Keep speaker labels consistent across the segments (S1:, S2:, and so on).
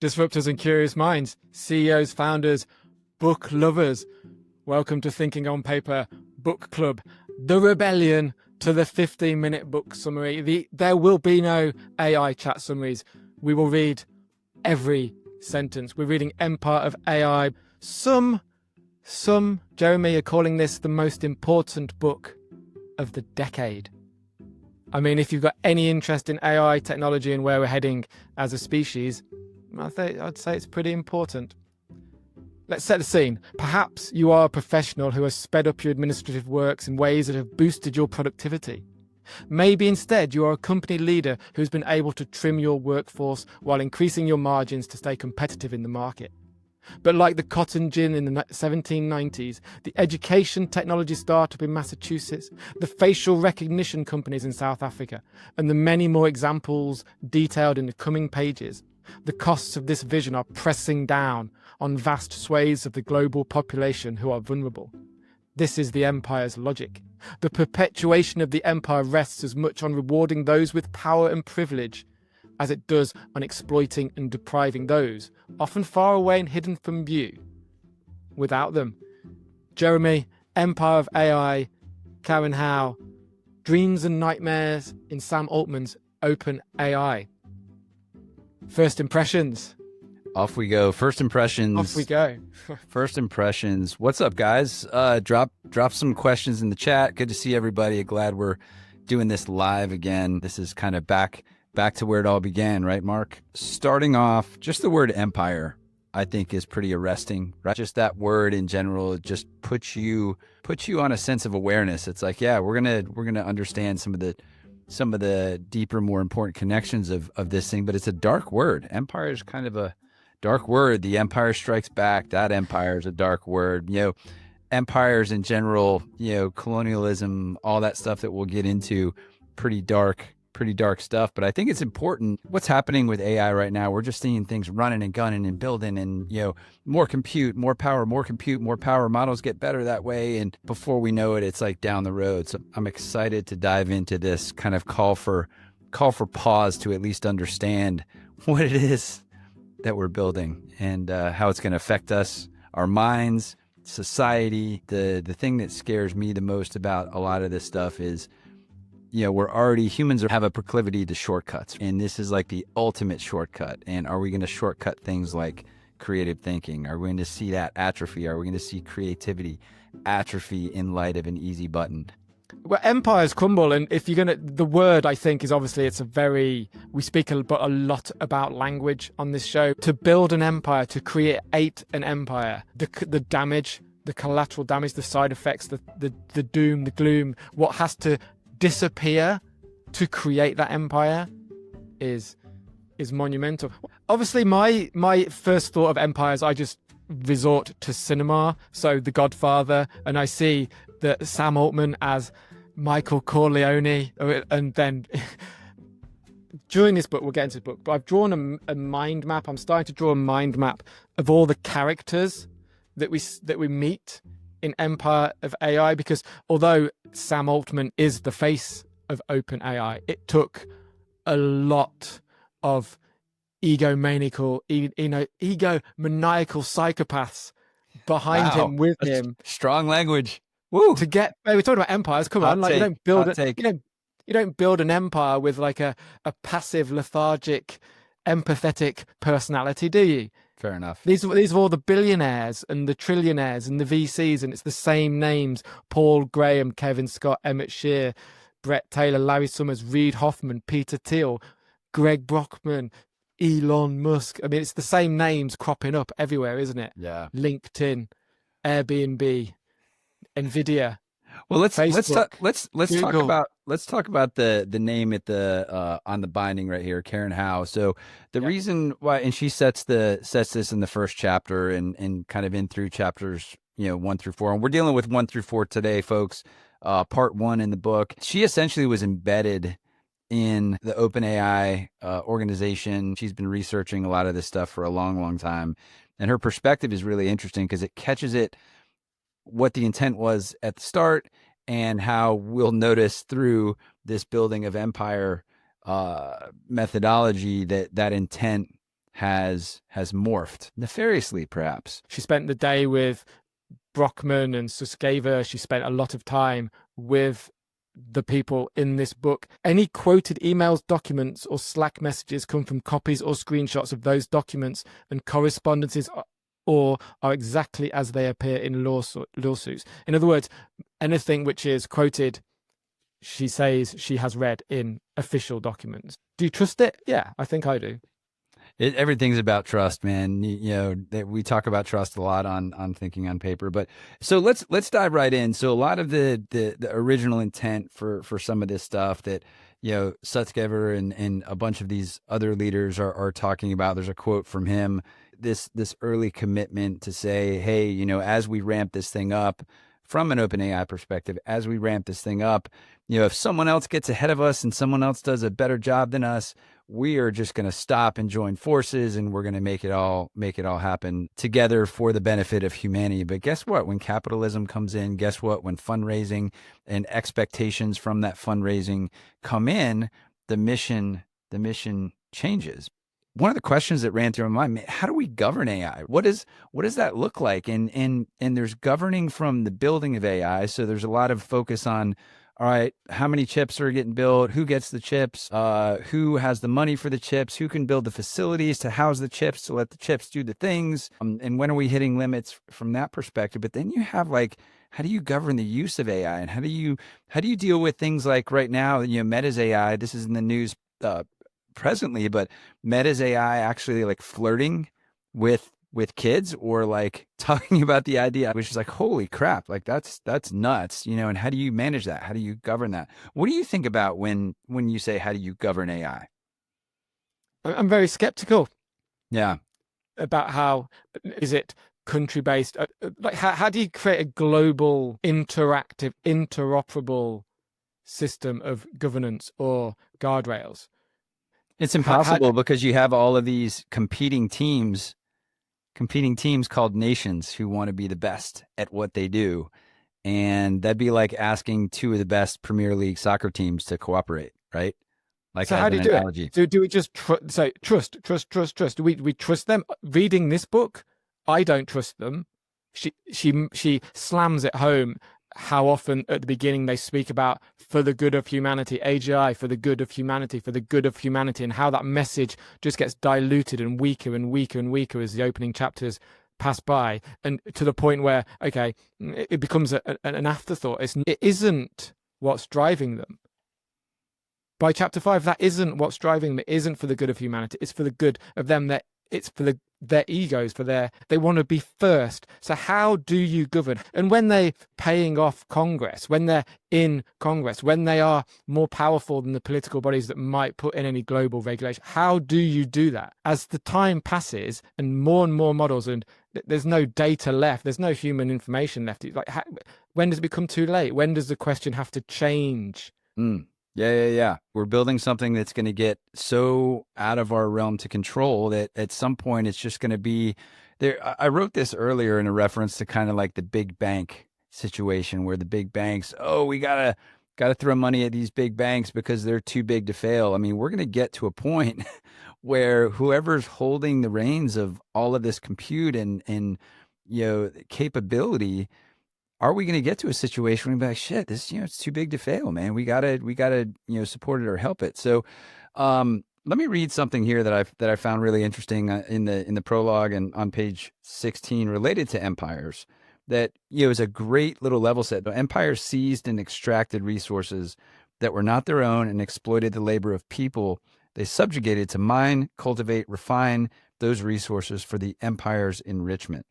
S1: Disruptors and curious minds, CEOs, founders, book lovers. Welcome to Thinking on Paper Book Club, the rebellion to the 15-minute book summary. There will be no AI chat summaries. We will read every sentence. We're reading Empire of AI. Some, Jeremy, are calling this the most important book of the decade. I mean, if you've got any interest in AI technology and where we're heading as a species, I'd say it's pretty important. Let's set the scene. Perhaps you are a professional who has sped up your administrative works in ways that have boosted your productivity. Maybe instead you are a company leader who's been able to trim your workforce while increasing your margins to stay competitive in the market. But like the cotton gin in the 1790s, the education technology startup in Massachusetts, the facial recognition companies in South Africa, and the many more examples detailed in the coming pages, the costs of this vision are pressing down on vast swathes of the global population who are vulnerable. This is the empire's logic. The perpetuation of the empire rests as much on rewarding those with power and privilege as it does on exploiting and depriving those, often far away and hidden from view, without them. Jeremy, Empire of AI, Karen Howe, Dreams and Nightmares in Sam Altman's OpenAI. First impressions.
S2: Off we go. First impressions.
S1: Off we go.
S2: First impressions. What's up, guys? Drop some questions in the chat. Good to see everybody. Glad we're doing this live again. This is kind of back to where it all began, right, Mark? Starting off, just the word empire, I think, is pretty arresting, right? Just that word in general, it just puts you on a sense of awareness. It's like, yeah, we're gonna understand some of the deeper, more important connections of this thing, but it's a dark word. Empire is kind of a dark word. The Empire Strikes Back, that empire is a dark word. Empires in general, colonialism, all that stuff that we'll get into, pretty dark stuff. But I think it's important what's happening with AI right now. We're just seeing things running and gunning and building and, more compute, more power, models get better that way. And before we know it, it's like down the road. So I'm excited to dive into this kind of call for pause to at least understand what it is that we're building and how it's going to affect us, our minds, society. The thing that scares me the most about a lot of this stuff is, humans have a proclivity to shortcuts, and this is like the ultimate shortcut. And are we going to shortcut things like creative thinking? Are we going to see that atrophy? Are we going to see creativity atrophy in light of an easy button?
S1: Well, empires crumble, and if you're the word, I think, is obviously we speak a lot about language on this show. To build an empire, to create an empire, the damage, the collateral damage, the side effects, the doom, the gloom, what has to disappear to create that empire is monumental. Obviously, my first thought of empires, I just resort to cinema, so The Godfather, and I see that Sam Altman as Michael Corleone, and then during this book, we'll get into the book, but I've drawn a mind map. I'm starting to draw a mind map of all the characters that we meet in Empire of AI, because although Sam Altman is the face of OpenAI, it took a lot of egomaniacal psychopaths behind him, with him.
S2: Strong language. Woo!
S1: To get, we're talking about empires. Come on, you don't build an empire with like a passive, lethargic, empathetic personality, do you?
S2: Fair enough.
S1: These are all the billionaires and the trillionaires and the VCs, and it's the same names: Paul Graham, Kevin Scott, Emmett Shear, Brett Taylor, Larry Summers, Reid Hoffman, Peter Thiel, Greg Brockman, Elon Musk. I mean, it's the same names cropping up everywhere, isn't it?
S2: Yeah.
S1: LinkedIn, Airbnb, Nvidia.
S2: Well, let's
S1: Facebook,
S2: talk about the name at the on the binding right here, Karen Howe. So the reason why, and she sets this in the first chapter and kind of in through chapters 1 through 4, and we're dealing with 1 through 4 today, folks. Part 1 in the book. She essentially was embedded in the OpenAI organization. She's been researching a lot of this stuff for a long, long time, and her perspective is really interesting because it catches it what the intent was at the start and how we'll notice through this building of empire methodology that intent has morphed nefariously, perhaps.
S1: She spent the day with Brockman and Sutskever. She spent a lot of time with the people in this book. Any quoted emails, documents, or Slack messages come from copies or screenshots of those documents and correspondences, or are exactly as they appear in lawsuits. In other words, anything which is quoted, she says she has read in official documents. Do you trust it? Yeah, I think I do.
S2: Everything's about trust, man. We talk about trust a lot on Thinking on Paper. But so let's dive right in. So a lot of the original intent for some of this stuff that Sutskever and a bunch of these other leaders are talking about. There's a quote from him. This early commitment to say, hey, as we ramp this thing up, from an OpenAI perspective, as we ramp this thing up, if someone else gets ahead of us and someone else does a better job than us, we are just going to stop and join forces, and we're going to make it all happen together for the benefit of humanity. But guess what? When capitalism comes in, guess what? When fundraising and expectations from that fundraising come in, the mission changes. One of the questions that ran through my mind: how do we govern AI? What does that look like? And there's governing from the building of AI. So there's a lot of focus on, all right, how many chips are getting built? Who gets the chips? Who has the money for the chips? Who can build the facilities to house the chips, to let the chips do the things? And when are we hitting limits from that perspective? But then you have how do you govern the use of AI? And how do you deal with things like right now, Meta's AI, this is in the news presently, but Meta's AI actually flirting with kids, or talking about the idea, which is holy crap, that's nuts, and how do you manage that? How do you govern that? What do you think about when you say, how do you govern AI?
S1: I'm very skeptical.
S2: Yeah.
S1: About how is it country based? How do you create a global, interactive, interoperable system of governance or guardrails?
S2: It's impossible because you have all of these competing teams called nations who want to be the best at what they do. And that'd be like asking two of the best Premier League soccer teams to cooperate, right?
S1: So how do you do it? So do we just trust? Do we trust them? Reading this book, I don't trust them. She slams it home how often at the beginning they speak about for the good of humanity, AGI, for the good of humanity, and how that message just gets diluted and weaker and weaker and weaker as the opening chapters pass by, and to the point where, okay, it becomes an afterthought. It isn't what's driving them. By chapter 5, that isn't what's driving them. It isn't for the good of humanity. It's for the good of them. It's for their egos, they want to be first. So how do you govern? And when they're paying off Congress, when they're in Congress, when they are more powerful than the political bodies that might put in any global regulation, how do you do that? As the time passes and more models, and there's no data left, there's no human information left. When does it become too late? When does the question have to change?
S2: Yeah. We're building something that's going to get so out of our realm to control that at some point it's just going to be there. I wrote this earlier in a reference to kind of like the big bank situation, where the big banks, we gotta throw money at these big banks because they're too big to fail. I mean, we're going to get to a point where whoever's holding the reins of all of this compute and capability, are we going to get to a situation where we be like, shit, this, it's too big to fail, man. We gotta, support it or help it. So, let me read something here that I found really interesting in the prologue and on page 16 related to empires. That is a great little level set. Empires seized and extracted resources that were not their own and exploited the labor of people they subjugated to mine, cultivate, refine those resources for the empire's enrichment.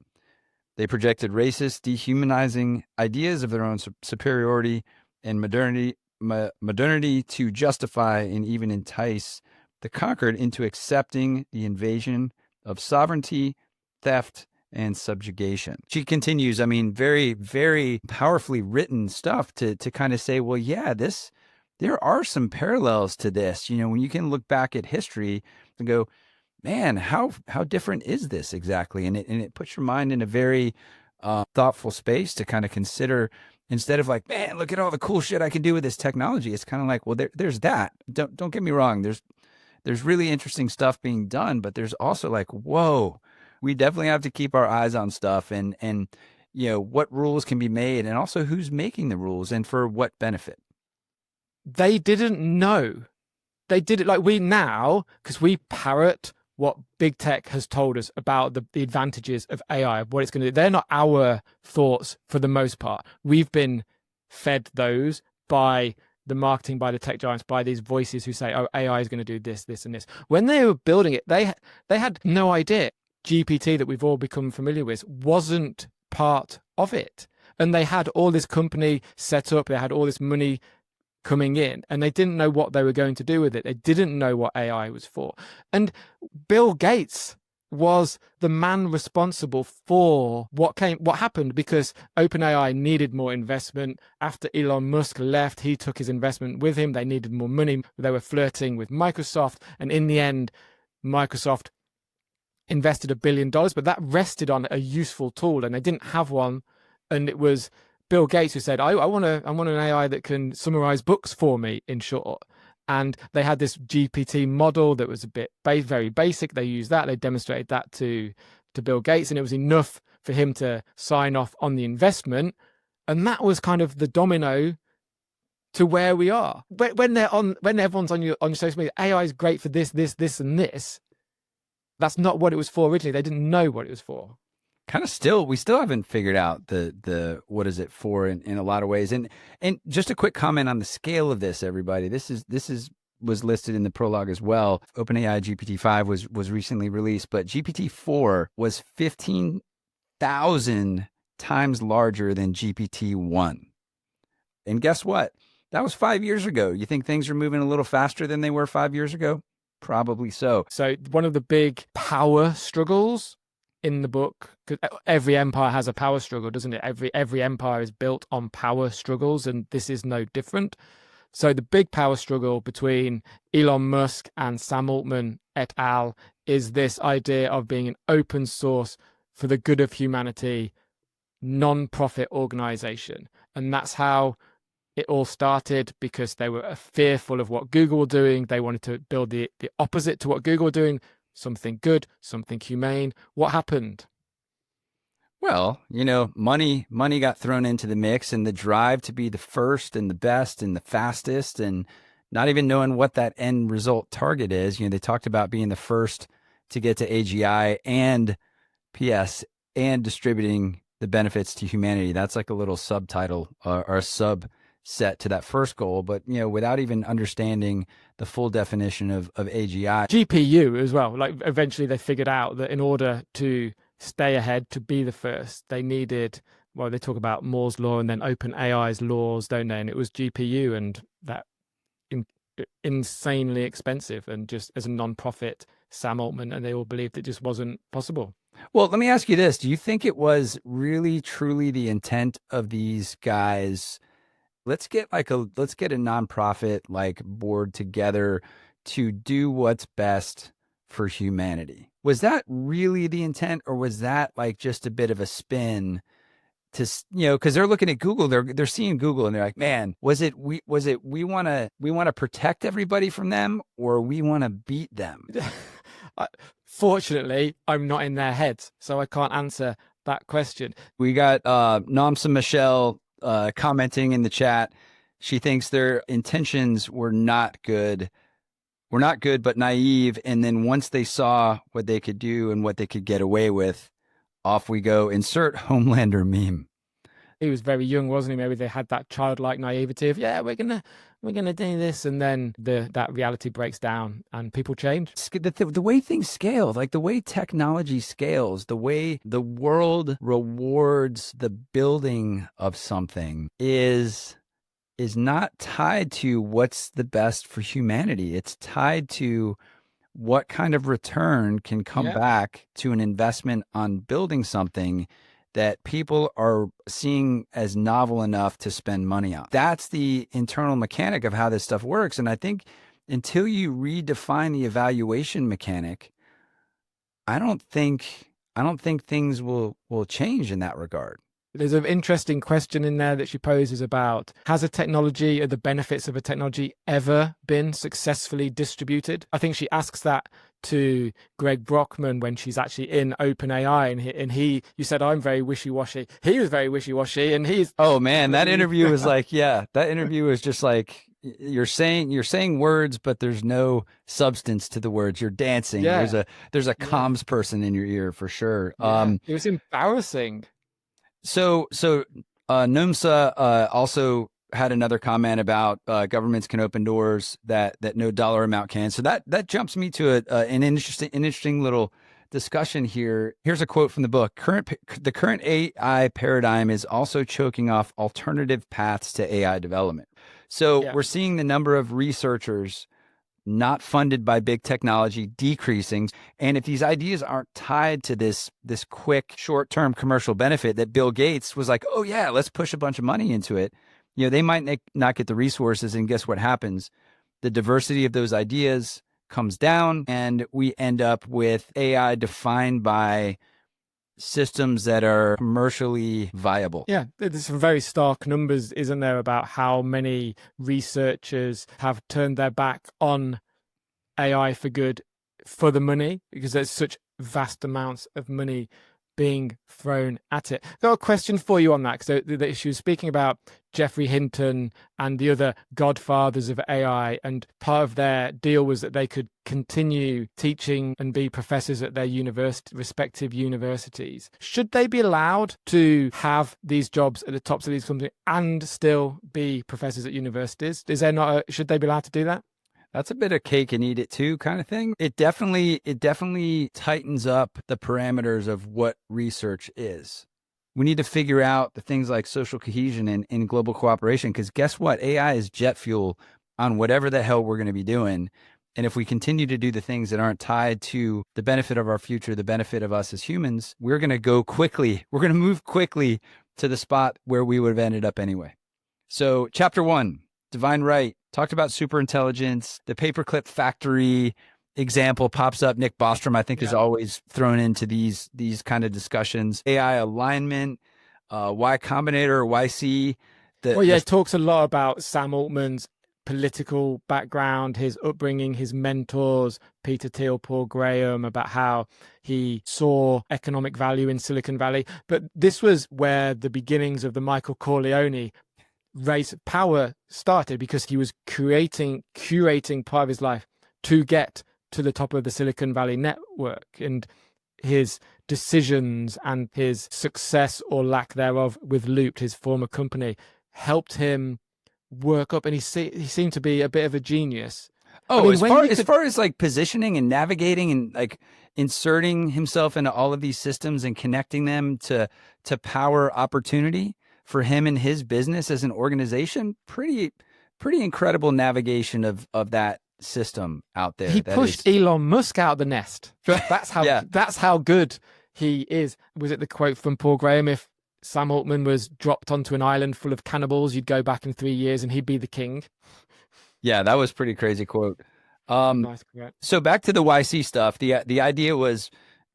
S2: They projected racist, dehumanizing ideas of their own superiority and modernity to justify and even entice the conquered into accepting the invasion of sovereignty, theft, and subjugation. She continues, very, very powerfully written stuff to kind of say, well, yeah, there are some parallels to this. When you can look back at history and go, man, how different is this exactly? And it puts your mind in a very thoughtful space to kind of consider, instead of like, man, look at all the cool shit I can do with this technology. It's kind of like, well, there's that. Don't get me wrong. there's really interesting stuff being done, but there's also like, whoa, we definitely have to keep our eyes on stuff and what rules can be made, and also who's making the rules and for what benefit.
S1: They didn't know. They did it like we now, because we parrot what big tech has told us about the advantages of AI, what it's going to do. They're not our thoughts for the most part. We've been fed those by the marketing, by the tech giants, by these voices who say, oh, AI is going to do this, this, and this. When they were building it, they had no idea. GPT that we've all become familiar with wasn't part of it. And they had all this company set up, they had all this money coming in, and they didn't know what they were going to do with it. They didn't know what AI was for. And Bill Gates was the man responsible for what happened, because OpenAI needed more investment. After Elon Musk left, he took his investment with him. They needed more money. They were flirting with Microsoft, and in the end, Microsoft invested $1 billion, but that rested on a useful tool, and they didn't have one. And it was Bill Gates who said, I want an AI that can summarize books for me, in short. And they had this GPT model that was a bit very basic. They used that. They demonstrated that to Bill Gates, and it was enough for him to sign off on the investment. And that was kind of the domino to where we are. When everyone's on your social media, AI is great for this, and this. That's not what it was for originally. They didn't know what it was for.
S2: We still haven't figured out the what is it for in a lot of ways. And just a quick comment on the scale of this, everybody. This was listed in the prologue as well. OpenAI GPT-5 was recently released, but GPT-4 was 15,000 times larger than GPT-1. And guess what? That was 5 years ago. You think things are moving a little faster than they were 5 years ago? Probably so.
S1: So one of the big power struggles in the book, because every empire has a power struggle, doesn't it? Every empire is built on power struggles, and this is no different. So the big power struggle between Elon Musk and Sam Altman et al. Is this idea of being an open source for the good of humanity, non-profit organization. And that's how it all started, because they were fearful of what Google were doing. They wanted to build the opposite to what Google were doing, something good, something humane. What happened?
S2: Well, money got thrown into the mix, and the drive to be the first and the best and the fastest, and not even knowing what that end result target is. They talked about being the first to get to AGI and PS and distributing the benefits to humanity. That's like a little subtitle or a subset to that first goal, but without even understanding the full definition of AGI.
S1: GPU as well. Like eventually they figured out that in order to stay ahead, to be the first, they needed, well, they talk about Moore's law and then OpenAI's laws, don't they? And it was GPU, and that insanely expensive, and just as a non-profit, Sam Altman and they all believed it just wasn't possible.
S2: Well, let me ask you this. Do you think it was really, truly the intent of these guys? Let's get a nonprofit like board together to do what's best for humanity. Was that really the intent, or was that like just a bit of a spin to, because they're looking at Google, they're seeing Google and they're like, man, was it we want to protect everybody from them, or we want to beat them?
S1: Fortunately, I'm not in their heads, so I can't answer that question.
S2: We got Namsa Michelle commenting in the chat. She thinks their intentions were not good, but naive. And then once they saw what they could do and what they could get away with, off we go. Insert Homelander meme.
S1: He was very young, wasn't he? Maybe they had that childlike naivety of, yeah, we're gonna do this, and then that reality breaks down and people change.
S2: The way things scale, like the way technology scales, the way the world rewards the building of something is not tied to what's the best for humanity. It's tied to what kind of return can come back to an investment on building something that people are seeing as novel enough to spend money on. That's the internal mechanic of how this stuff works. And I think until you redefine the evaluation mechanic, I don't think things will change in that regard.
S1: There's an interesting question in there that she poses about, has a technology or the benefits of a technology ever been successfully distributed? I think she asks that to Greg Brockman when she's actually in OpenAI, and you said, I'm very wishy-washy. He was very wishy-washy, and he's...
S2: Oh man, that interview was like, yeah, that interview was just like, you're saying words, but there's no substance to the words. You're dancing.
S1: Yeah.
S2: There's a comms person in your ear for sure.
S1: Yeah. It was embarrassing.
S2: So Numsa also had another comment about governments can open doors that no dollar amount can. So that jumps me to an interesting little discussion here. Here's a quote from the book. The current AI paradigm is also choking off alternative paths to AI development. So we're seeing the number of researchers not funded by big technology decreasing. And if these ideas aren't tied to this quick short-term commercial benefit that Bill Gates was like, oh yeah, let's push a bunch of money into it, they might not get the resources. And guess what happens? The diversity of those ideas comes down, and we end up with AI defined by systems that are commercially viable.
S1: Yeah, there's some very stark numbers, isn't there, about how many researchers have turned their back on AI for good for the money, because there's such vast amounts of money being thrown at it. Got a question for you on that, because she was speaking about Jeffrey Hinton and the other godfathers of AI, and part of their deal was that they could continue teaching and be professors at their respective universities. Should they be allowed to have these jobs at the tops of these companies and still be professors at universities? Should they be allowed to do that?
S2: That's a bit of cake and eat it too kind of thing. It definitely tightens up the parameters of what research is. We need to figure out the things like social cohesion and global cooperation, because guess what? AI is jet fuel on whatever the hell we're going to be doing. And if we continue to do the things that aren't tied to the benefit of our future, the benefit of us as humans, we're going to go quickly. We're going to move quickly to the spot where we would have ended up anyway. So chapter 1, Divine Right, talked about superintelligence. The paperclip factory example pops up. Nick Bostrom, I think, is always thrown into these kind of discussions. AI alignment, Y Combinator, or YC.
S1: It talks a lot about Sam Altman's political background, his upbringing, his mentors, Peter Thiel, Paul Graham, about how he saw economic value in Silicon Valley. But this was where the beginnings of the Michael Corleone race power started, because he was curating part of his life to get to the top of the Silicon Valley network, and his decisions and his success or lack thereof with Looped, his former company, helped him work up, and he seemed to be a bit of a genius.
S2: As far as like positioning and navigating and like inserting himself into all of these systems and connecting them to power opportunity for him and his business as an organization, pretty incredible navigation of that system out there.
S1: He pushed Elon Musk out of the nest. That's how that's how good he is. Was it the quote from Paul Graham? If Sam Altman was dropped onto an island full of cannibals, you'd go back in 3 years and he'd be the king.
S2: Yeah, that was a pretty crazy quote.
S1: Nice.
S2: So back to the YC stuff. The idea was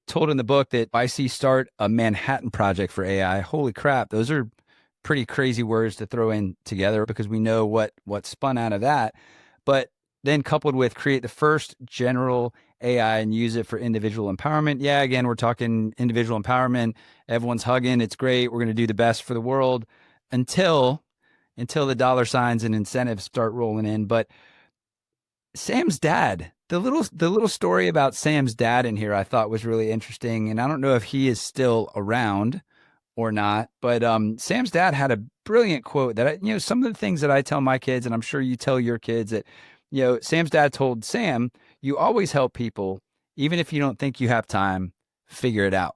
S2: told in the book that YC start a Manhattan Project for AI. Holy crap, those are pretty crazy words to throw in together, because we know what spun out of that. But then coupled with create the first general AI and use it for individual empowerment. Yeah, again, we're talking individual empowerment. Everyone's hugging. It's great. We're going to do the best for the world until the dollar signs and incentives start rolling in. But Sam's dad, the little story about Sam's dad in here, I thought was really interesting. And I don't know if he is still around or not, but Sam's dad had a brilliant quote that some of the things that I tell my kids, and I'm sure you tell your kids, that Sam's dad told Sam, you always help people, even if you don't think you have time, figure it out.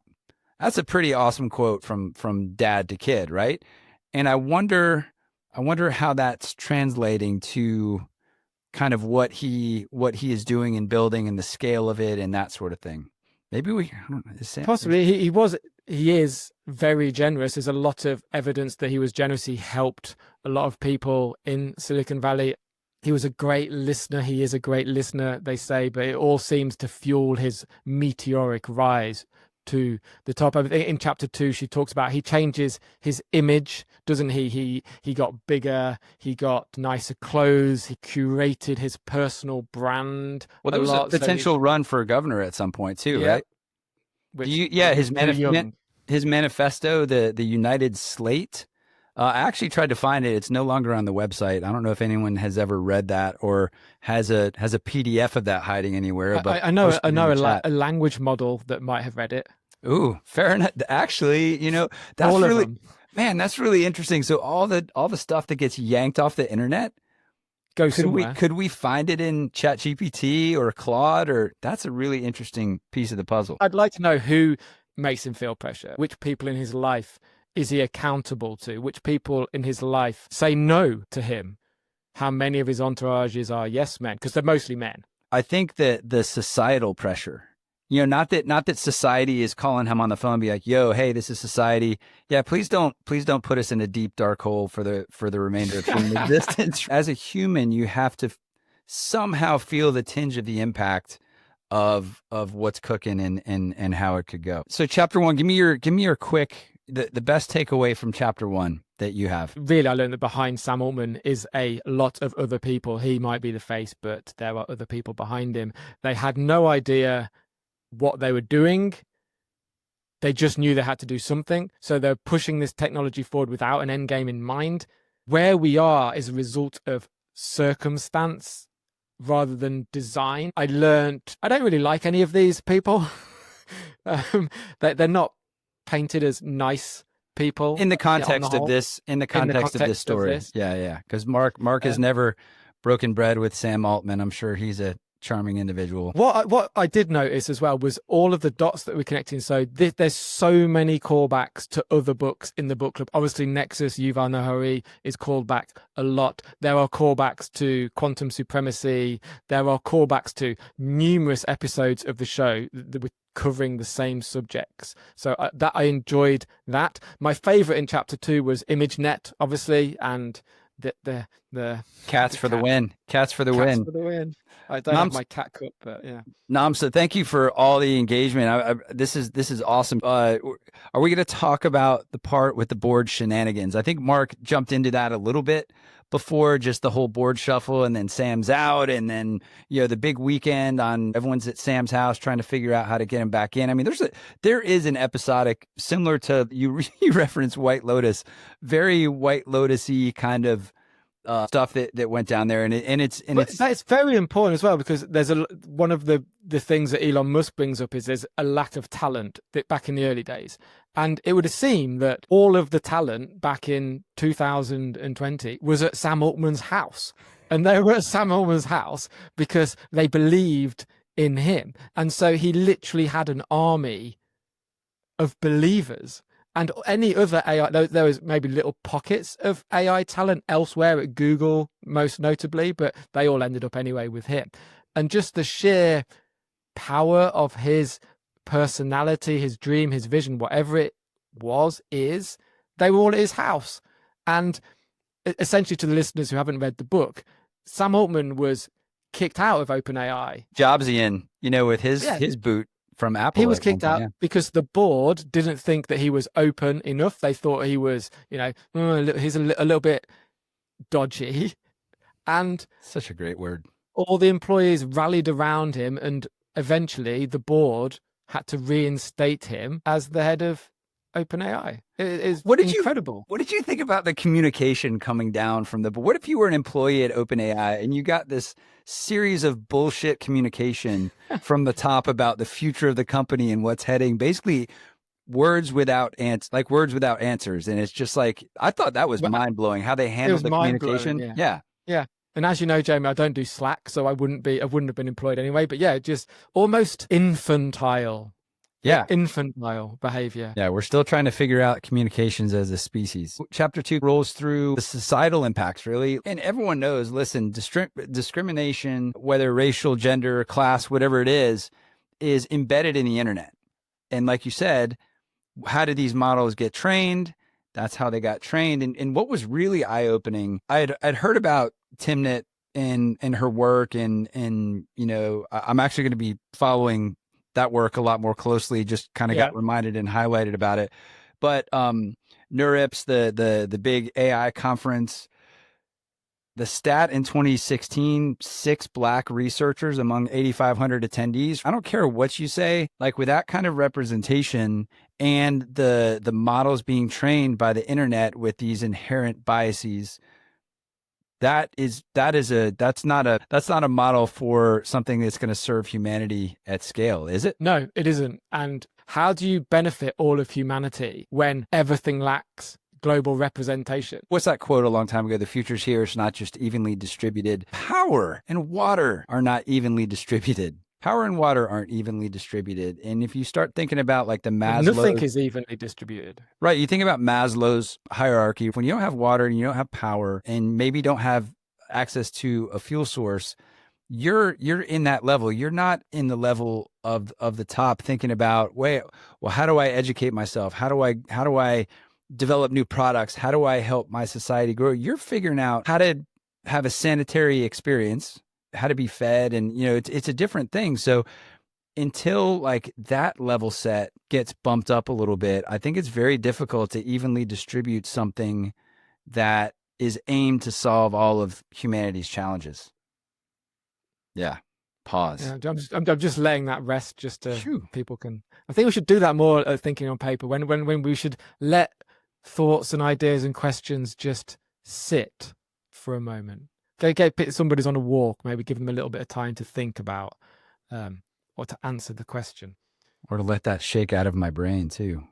S2: That's a pretty awesome quote from dad to kid, right? And I wonder how that's translating to kind of what he is doing and building and the scale of it and that sort of thing. Maybe I don't know,
S1: possibly he is very generous. There's a lot of evidence that he was generous. He helped a lot of people in Silicon Valley. He was a great listener. He is a great listener, they say, but it all seems to fuel his meteoric rise to the top. I think in chapter 2, she talks about he changes his image, doesn't he? He got bigger, he got nicer clothes, he curated his personal brand.
S2: Well, there was a potential run for governor at some point too, right?
S1: Which
S2: his manifesto, the United Slate. I actually tried to find it. It's no longer on the website. I don't know if anyone has ever read that or has a PDF of that hiding anywhere. But
S1: I know a language model that might have read it.
S2: Ooh, fair enough. Actually, that's
S1: all
S2: really,
S1: of them.
S2: Man, that's really interesting. So all the stuff that gets yanked off the internet, could we find it in ChatGPT or Claude? Or that's a really interesting piece of the puzzle.
S1: I'd like to know who makes him feel pressure, which people in his life is he accountable to, which people in his life say no to him, how many of his entourages are yes men, because they're mostly men.
S2: I think that the societal pressure, not that society is calling him on the phone and be like, yo, hey, this is society. Yeah, please don't put us in a deep dark hole for the remainder of human existence. As a human, you have to somehow feel the tinge of the impact of what's cooking and how it could go. So chapter 1, give me your quick, the best takeaway from chapter 1 that you have.
S1: Really, I learned that behind Sam Altman is a lot of other people. He might be the face, but there are other people behind him. They had no idea what they were doing. They just knew they had to do something. So they're pushing this technology forward without an end game in mind. Where we are is a result of circumstance rather than design. I learned I don't really like any of these people. They're not painted as nice people
S2: in the context of this story. Yeah. Because Mark has never broken bread with Sam Altman. I'm sure he's a charming individual.
S1: What I did notice as well was all of the dots that we're connecting. So there's so many callbacks to other books in the book club. Obviously, Nexus, Yuval Noah Harari is called back a lot. There are callbacks to quantum supremacy. There are callbacks to numerous episodes of the show that were covering the same subjects. So that I enjoyed that. My favorite in chapter 2 was ImageNet, obviously, and the
S2: cats for the win. Cats for the win.
S1: I don't have my cat cup, but yeah.
S2: Namsa, thank you for all the engagement. This is awesome. Are we going to talk about the part with the board shenanigans? I think Mark jumped into that a little bit before, just the whole board shuffle, and then Sam's out, and then the big weekend on everyone's at Sam's house trying to figure out how to get him back in. I mean, there is an episodic similar to you referenced White Lotus, very White Lotus-y kind of stuff that went down there, and it's
S1: very important as well, because there's one of the things that Elon Musk brings up is there's a lack of talent back in the early days, and it would seem that all of the talent back in 2020 was at Sam Altman's house, and they were at Sam Altman's house because they believed in him, and so he literally had an army of believers. And any other AI, there was maybe little pockets of AI talent elsewhere at Google, most notably, but they all ended up anyway with him. And just the sheer power of his personality, his dream, his vision, whatever it is, they were all at his house. And essentially, to the listeners who haven't read the book, Sam Altman was kicked out of OpenAI.
S2: Jobsian, with his boot from Apple.
S1: He was kicked out because the board didn't think that he was open enough. They thought he was, he's a little bit dodgy. And
S2: such a great word.
S1: All the employees rallied around him, and eventually the board had to reinstate him as the head of OpenAI. It is incredible.
S2: What did you think about the communication coming down from the board? What if you were an employee at OpenAI and you got this series of bullshit communication from the top about the future of the company and what's heading, basically words without answers, and it's just like, I thought that was mind-blowing how they handled the communication. Yeah.
S1: And as you know, Jamie, I don't do Slack, so I wouldn't have been employed anyway, but yeah, just almost infantile. Infantile behavior.
S2: Yeah, we're still trying to figure out communications as a species. Chapter 2 rolls through the societal impacts, really. And everyone knows, listen, discrimination, whether racial, gender, class, whatever it is embedded in the internet. And like you said, how did these models get trained? That's how they got trained. And what was really eye-opening, I'd heard about Timnit and her work, and I'm actually going to be following that work a lot more closely. Just kind of
S1: Yeah.
S2: got reminded and highlighted about it. But NeurIPS, the big AI conference, the stat in 2016, 6 Black researchers among 8,500 attendees. I don't care what you say, like with that kind of representation and the models being trained by the internet with these inherent biases, that's not a model for something that's going to serve humanity at scale, is it?
S1: No, it isn't. And how do you benefit all of humanity when everything lacks global representation?
S2: What's that quote a long time ago? The future's here. It's not just evenly distributed. Power and water are not evenly distributed. Power and water aren't evenly distributed. And if you start thinking about like the
S1: Nothing
S2: Maslow's,
S1: is evenly distributed.
S2: right, you think about Maslow's hierarchy. When you don't have water and you don't have power and maybe don't have access to a fuel source, you're in that level. You're not in the level of the top thinking about, wait, well, how do I educate myself? How do I develop new products? How do I help my society grow? You're figuring out how to have a sanitary experience, how to be fed, and it's a different thing. So until like that level set gets bumped up a little bit, I think it's very difficult to evenly distribute something that is aimed to solve all of humanity's challenges. Yeah. Pause.
S1: Yeah, I'm just letting that rest just to
S2: Phew.
S1: people can. I think we should do that more at Thinking on Paper when we should let thoughts and ideas and questions just sit for a moment. Somebody's on a walk, maybe give them a little bit of time to think about or to answer the question.
S2: Or to let that shake out of my brain too.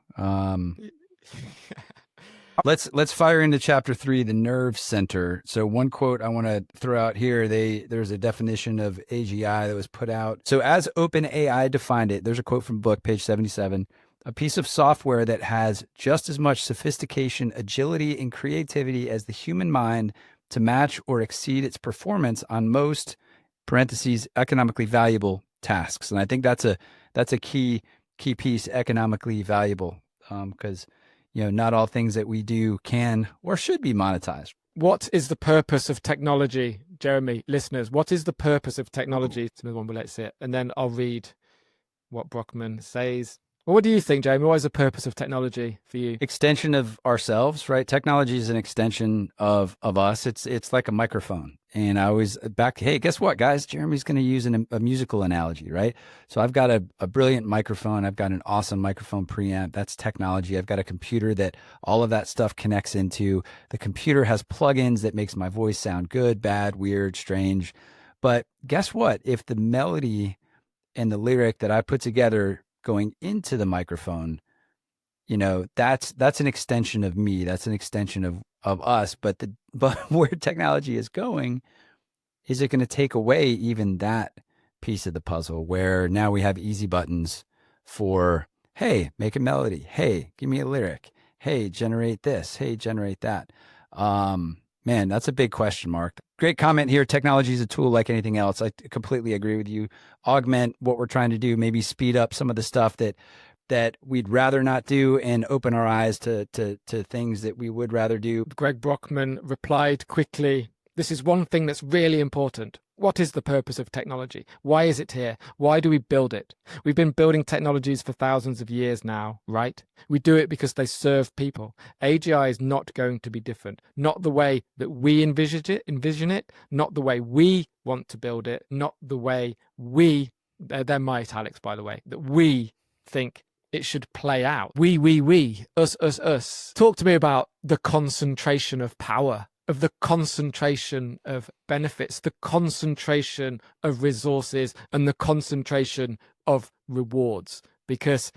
S2: Let's fire into chapter 3, the nerve center. So one quote I want to throw out here, there's a definition of AGI that was put out. So as OpenAI defined it, there's a quote from book, page 77, a piece of software that has just as much sophistication, agility, and creativity as the human mind to match or exceed its performance on most, parentheses, economically valuable tasks. And I think that's a key piece, economically valuable, because not all things that we do can or should be monetized.
S1: What is the purpose of technology, Jeremy? Listeners, what is the purpose of technology? It's another one, but let's see it. And then I'll read what Brockman says. Well, what do you think, Jeremy? What is the purpose of technology for you?
S2: Extension of ourselves, right? Technology is an extension of us. It's like a microphone. And I always hey, guess what, guys? Jeremy's going to use a musical analogy, right? So I've got a brilliant microphone. I've got an awesome microphone preamp. That's technology. I've got a computer that all of that stuff connects into. The computer has plugins that makes my voice sound good, bad, weird, strange. But guess what? If the melody and the lyric that I put together going into the microphone, that's an extension of me. That's an extension of us. But where technology is going, is it going to take away even that piece of the puzzle where now we have easy buttons for, hey, make a melody. Hey, give me a lyric. Hey, generate this. Hey, generate that. Man, that's a big question mark. Great comment here. Technology is a tool like anything else. I completely agree with you. Augment what we're trying to do, maybe speed up some of the stuff that we'd rather not do and open our eyes to things that we would rather do.
S1: Greg Brockman replied quickly, this is one thing that's really important. What is the purpose of technology? Why is it here? Why do we build it? We've been building technologies for thousands of years now, right? We do it because they serve people. AGI is not going to be different. Not the way that we envision it, not the way we want to build it, not the way they're my italics, by the way, that we think it should play out. We, us. Talk to me about the concentration of power, of the concentration of benefits, the concentration of resources, and the concentration of rewards. Because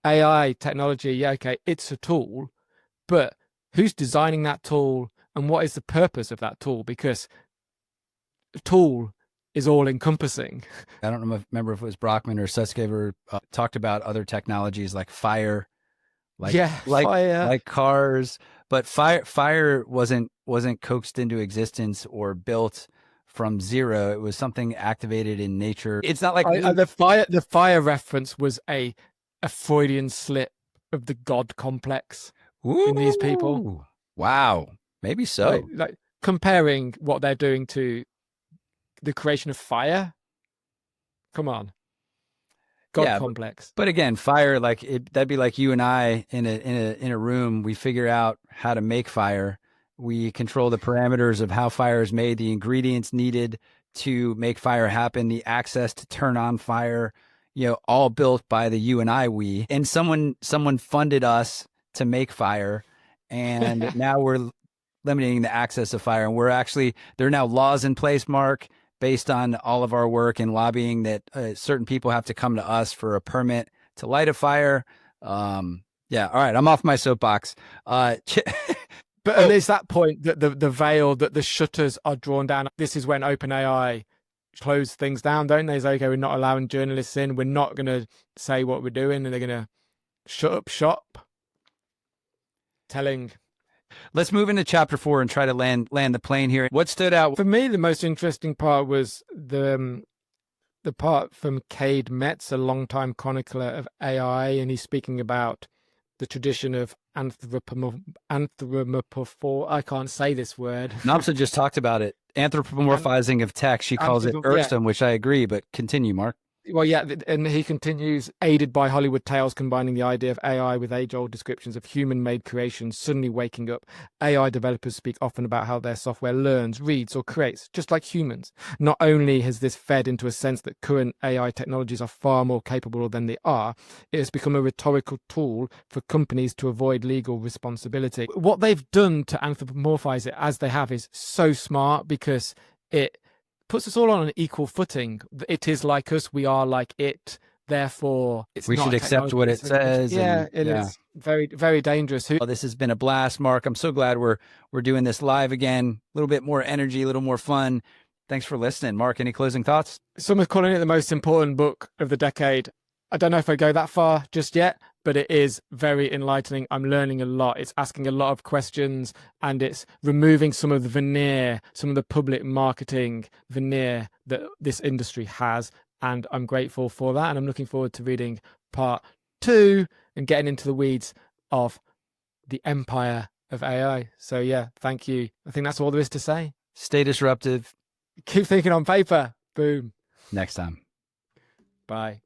S1: AI technology, yeah, okay, it's a tool, but who's designing that tool and what is the purpose of that tool? Because the tool is all encompassing.
S2: I don't remember if it was Brockman or Sutskever talked about other technologies like fire,
S1: fire,
S2: like cars, but fire wasn't coaxed into existence or built from zero. It was something activated in nature. It's not like
S1: the fire reference was a Freudian slip of the God complex in these people.
S2: Wow, maybe so.
S1: Like comparing what they're doing to the creation of fire. Come on. God
S2: Yeah,
S1: complex.
S2: but again, fire, like that'd be like you and I in a room. We figure out how to make fire. We control the parameters of how fire is made, the ingredients needed to make fire happen, the access to turn on fire, all built by the you and I, we. And someone funded us to make fire, and now we're limiting the access of fire. And there are now laws in place, Mark, based on all of our work and lobbying that certain people have to come to us for a permit to light a fire. Yeah. All right. I'm off my soapbox.
S1: But at least that point that the veil, that the shutters are drawn down. This is when OpenAI close things down, don't they? Say, okay, we're not allowing journalists in. We're not going to say what we're doing, and they're going to shut up shop. Telling.
S2: Let's move into chapter 4 and try to land the plane here. What stood out
S1: for me? The most interesting part was the part from Cade Metz, a longtime chronicler of AI, and he's speaking about the tradition of I can't say this word.
S2: Namsa just talked about it. Anthropomorphizing of text. She calls it irksome, which I agree, but continue, Mark.
S1: Well, yeah, and he continues, aided by Hollywood tales combining the idea of AI with age-old descriptions of human-made creations suddenly waking up. AI developers speak often about how their software learns, reads, or creates, just like humans. Not only has this fed into a sense that current AI technologies are far more capable than they are, it has become a rhetorical tool for companies to avoid legal responsibility. What they've done to anthropomorphize it as they have is so smart, because it puts us all on an equal footing. It is like us, we are like it, therefore
S2: we should accept what it says.
S1: Yeah, it is very, very dangerous.
S2: Well, this has been a blast, Mark. I'm so glad we're doing this live again. A little bit more energy, a little more fun. Thanks for listening. Mark, any closing thoughts?
S1: Some are calling it the most important book of the decade. I don't know if I go that far just yet, but it is very enlightening. I'm learning a lot. It's asking a lot of questions, and it's removing some of the veneer, some of the public marketing veneer that this industry has. And I'm grateful for that. And I'm looking forward to reading part 2 and getting into the weeds of the empire of AI. So yeah, thank you. I think that's all there is to say.
S2: Stay disruptive.
S1: Keep thinking on paper. Boom.
S2: Next time.
S1: Bye.